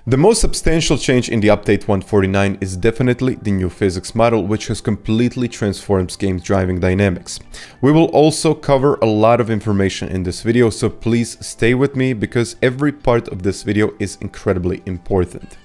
The most substantial change in the update 149 is definitely the new physics model, which has completely transformed game's driving dynamics. We will also cover a lot of information in this video, so please stay with me because every part of this video is incredibly important.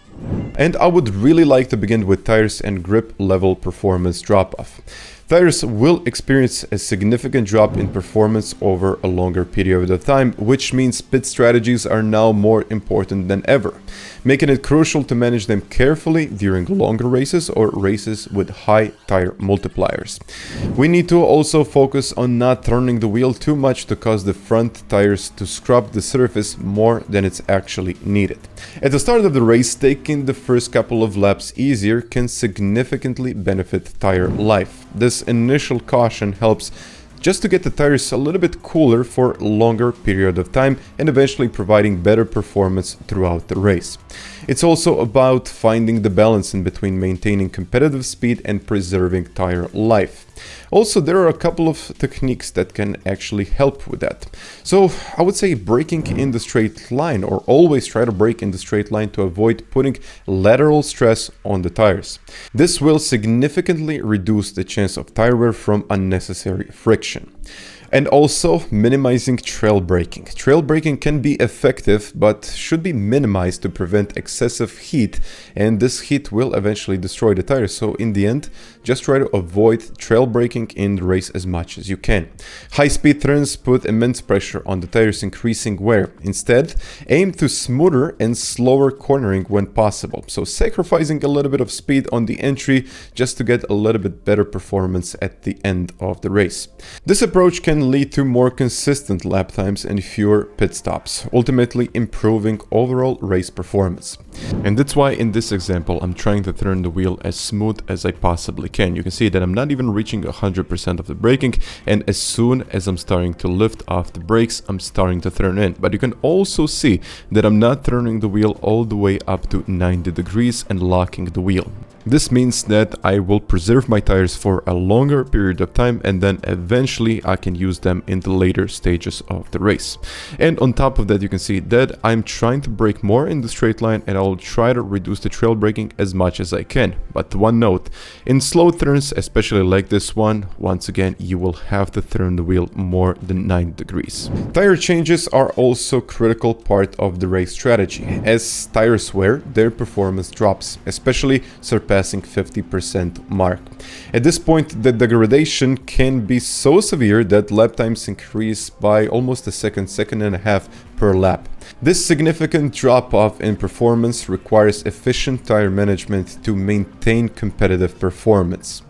And I would really like to begin with tires and grip level performance drop-off. Tires will experience a significant drop in performance over a longer period of time, which means pit strategies are now more important than ever, making it crucial to manage them carefully during longer races or races with high tire multipliers. We need to also focus on not turning the wheel too much to cause the front tires to scrub the surface more than it's actually needed. At the start of the race, taking the first couple of laps easier can significantly benefit tire life. This initial caution helps just to get the tires a little bit cooler for a longer period of time and eventually providing better performance throughout the race. It's also about finding the balance in between maintaining competitive speed and preserving tire life. Also, there are a couple of techniques that can actually help with that. So I would say braking in the straight line, or always try to brake in the straight line to avoid putting lateral stress on the tires. This will significantly reduce the chance of tire wear from unnecessary friction. And also minimizing trail braking. Trail braking can be effective, but should be minimized to prevent excessive heat, and this heat will eventually destroy the tires. So in the end, just try to avoid trail braking in the race as much as you can. High-speed turns put immense pressure on the tires, increasing wear. Instead, aim to smoother and slower cornering when possible. So sacrificing a little bit of speed on the entry just to get a little bit better performance at the end of the race. This approach can lead to more consistent lap times and fewer pit stops, ultimately improving overall race performance. And that's why in this example I'm trying to turn the wheel as smooth as I possibly can. You can see that I'm not even reaching 100% of the braking, and as soon as I'm starting to lift off the brakes, I'm starting to turn in. But you can also see that I'm not turning the wheel all the way up to 90 degrees and locking the wheel. This means that I will preserve my tires for a longer period of time, and then eventually I can use them in the later stages of the race. And on top of that, you can see that I'm trying to brake more in the straight line, and I'll try to reduce the trail braking as much as I can. But one note, in slow turns, especially like this one, once again you will have to turn the wheel more than 90 degrees. Tire changes are also a critical part of the race strategy. As tires wear, their performance drops, especially surpassing 50% mark. At this point, the degradation can be so severe that lap times increase by almost a second and a half per lap. This significant drop-off in performance requires efficient tire management to maintain competitive performance.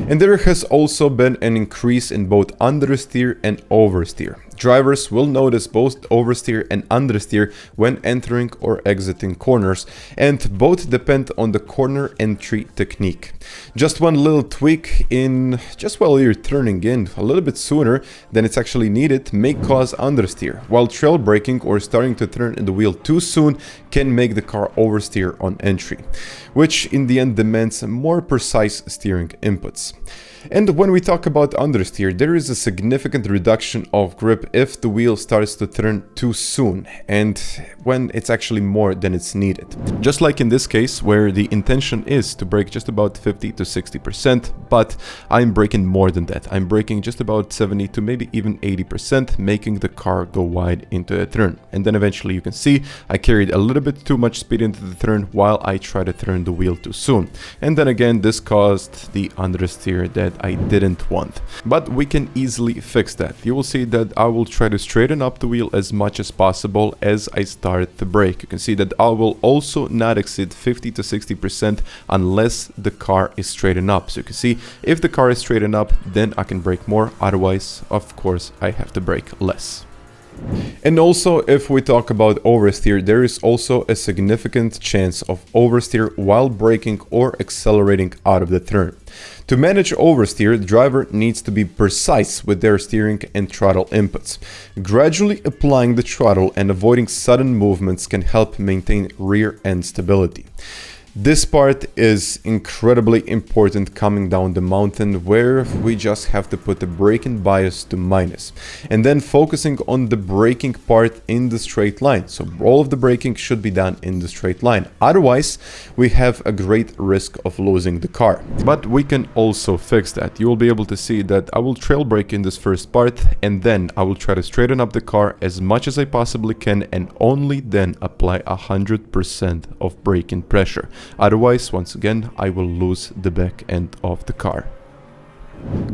And there has also been an increase in both understeer and oversteer. Drivers will notice both oversteer and understeer when entering or exiting corners, and both depend on the corner entry technique. Just one little tweak in just while you're turning in a little bit sooner than it's actually needed may cause understeer, while trail braking or starting to turn in the wheel too soon can make the car oversteer on entry, which in the end demands more precise steering inputs. And when we talk about understeer, there is a significant reduction of grip if the wheel starts to turn too soon and when it's actually more than it's needed. Just like in this case, where the intention is to brake just about 50 to 60%, but I'm braking more than that. I'm braking just about 70 to maybe even 80%, making the car go wide into a turn. And then eventually you can see I carried a little bit too much speed into the turn while I try to turn the wheel too soon. And then again, this caused the understeer that I didn't want. But we can easily fix that. You will see that I will try to straighten up the wheel as much as possible as I start to brake. You can see that I will also not exceed 50 to 60% unless the car is straightened up. So you can see if the car is straightened up, then I can brake more. Otherwise, of course, I have to brake less. And also, if we talk about oversteer, there is also a significant chance of oversteer while braking or accelerating out of the turn. To manage oversteer, the driver needs to be precise with their steering and throttle inputs. Gradually applying the throttle and avoiding sudden movements can help maintain rear end stability. This part is incredibly important coming down the mountain, where we just have to put the braking bias to minus, and then focusing on the braking part in the straight line. So all of the braking should be done in the straight line. Otherwise, we have a great risk of losing the car. But we can also fix that. You will be able to see that I will trail brake in this first part, and then I will try to straighten up the car as much as I possibly can, and only then apply 100% of braking pressure. Otherwise, once again, I will lose the back end of the car.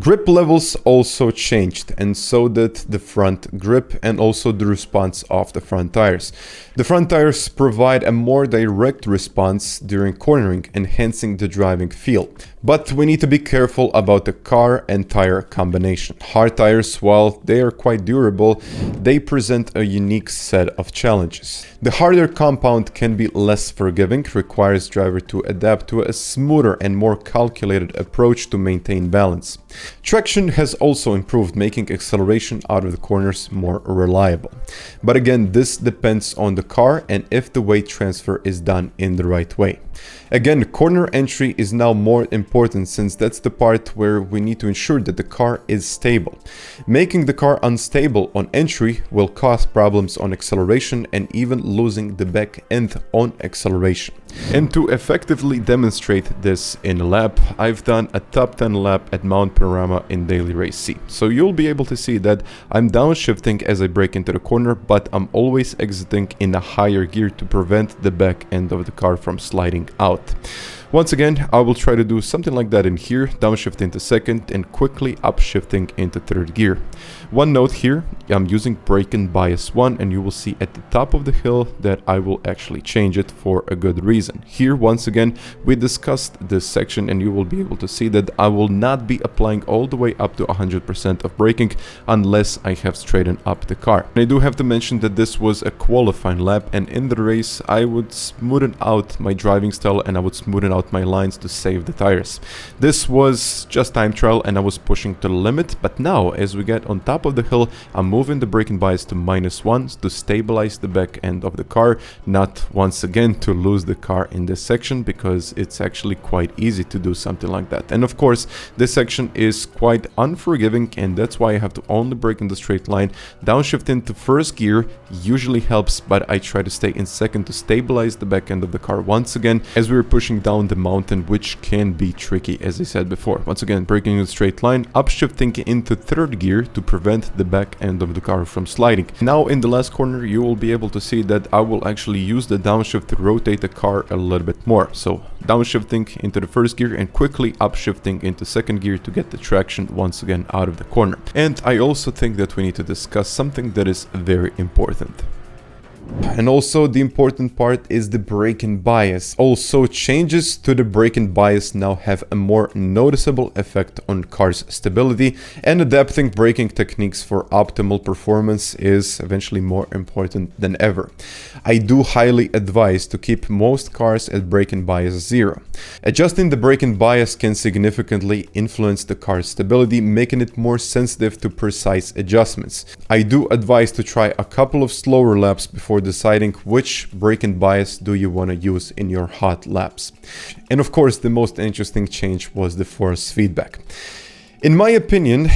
Grip levels also changed, and so did the front grip and also the response of the front tires. The front tires provide a more direct response during cornering, enhancing the driving feel. But we need to be careful about the car and tire combination. Hard tires, while they are quite durable, they present a unique set of challenges. The harder compound can be less forgiving, requires driver to adapt to a smoother and more calculated approach to maintain balance. Traction has also improved, making acceleration out of the corners more reliable. But again, this depends on the car and if the weight transfer is done in the right way. Again, corner entry is now more important, since that's the part where we need to ensure that the car is stable. Making the car unstable on entry will cause problems on acceleration and even losing the back end on acceleration. And to effectively demonstrate this in a lap, I've done a top 10 lap at Mount Panorama in Daily Race C. So you'll be able to see that I'm downshifting as I brake into the corner, but I'm always exiting in a higher gear to prevent the back end of the car from sliding out. Once again, I will try to do something like that in here, downshift into second and quickly upshifting into third gear. One note here, I'm using braking bias 1, and you will see at the top of the hill that I will actually change it for a good reason. Here, once again, we discussed this section, and you will be able to see that I will not be applying all the way up to 100% of braking unless I have straightened up the car. And I do have to mention that this was a qualifying lap, and in the race I would smoothen out my driving style and I would smoothen out my lines to save the tires. This was just time trial and I was pushing to the limit, but now as we get on top of the hill, I'm moving the braking bias to -1 to stabilize the back end of the car, not once again to lose the car in this section, because it's actually quite easy to do something like that. And of course, this section is quite unforgiving, and that's why I have to only brake in the straight line. Downshift into first gear usually helps, but I try to stay in second to stabilize the back end of the car once again as we're pushing down the mountain, which can be tricky, as I said before. Once again, braking in a straight line, upshifting into third gear to prevent the back end of the car from sliding. Now in the last corner, you will be able to see that I will actually use the downshift to rotate the car a little bit more. So downshifting into the first gear and quickly upshifting into second gear to get the traction once again out of the corner. And I also think that we need to discuss something that is very important. And also the important part is the braking bias. Also, changes to the braking bias now have a more noticeable effect on car's stability, and adapting braking techniques for optimal performance is eventually more important than ever. I do highly advise to keep most cars at braking bias 0. Adjusting the braking bias can significantly influence the car's stability, making it more sensitive to precise adjustments. I do advise to try a couple of slower laps before deciding which braking bias do you want to use in your hot laps. And of course, the most interesting change was the force feedback. In my opinion,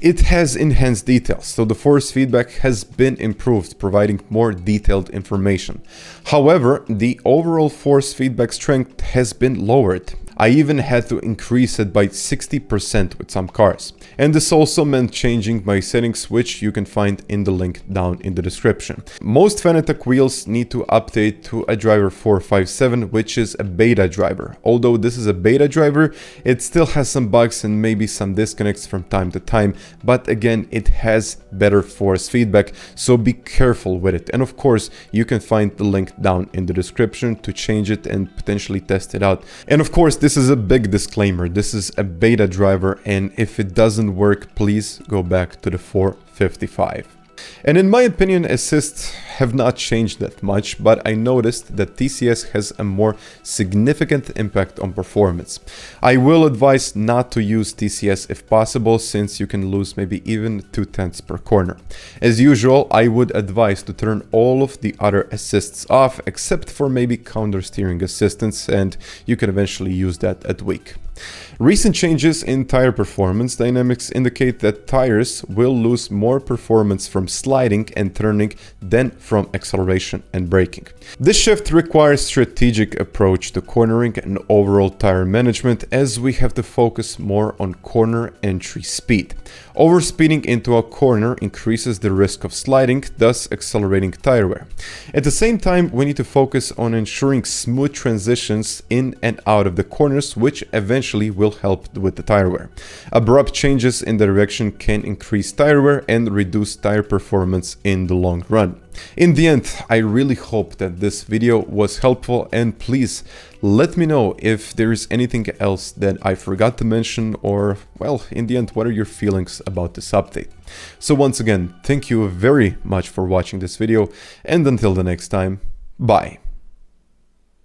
it has enhanced details, so the force feedback has been improved, providing more detailed information. However, the overall force feedback strength has been lowered. I even had to increase it by 60% with some cars. And this also meant changing my settings, which you can find in the link down in the description. Most FANATEC wheels need to update to a driver 457, which is a beta driver. Although this is a beta driver, it still has some bugs and maybe some disconnects from time to time. But again, it has better force feedback, so be careful with it. And of course, you can find the link down in the description to change it and potentially test it out. And of course, this is a big disclaimer. This is a beta driver, and if it doesn't work, please go back to the 455. And in my opinion, assists have not changed that much, but I noticed that TCS has a more significant impact on performance. I will advise not to use TCS if possible, since you can lose maybe even 2/10 per corner. As usual, I would advise to turn all of the other assists off, except for maybe counter steering assistance, and you can eventually use that at weak. Recent changes in tire performance dynamics indicate that tires will lose more performance from sliding and turning than from acceleration and braking. This shift requires strategic approach to cornering and overall tire management, as we have to focus more on corner entry speed. Overspeeding into a corner increases the risk of sliding, thus accelerating tire wear. At the same time, we need to focus on ensuring smooth transitions in and out of the corners, which eventually will help with the tire wear. Abrupt changes in direction can increase tire wear and reduce tire performance in the long run. In the end, I really hope that this video was helpful, and please let me know if there is anything else that I forgot to mention, or, well, in the end, what are your feelings about this update? So once again, thank you very much for watching this video, and until the next time, bye.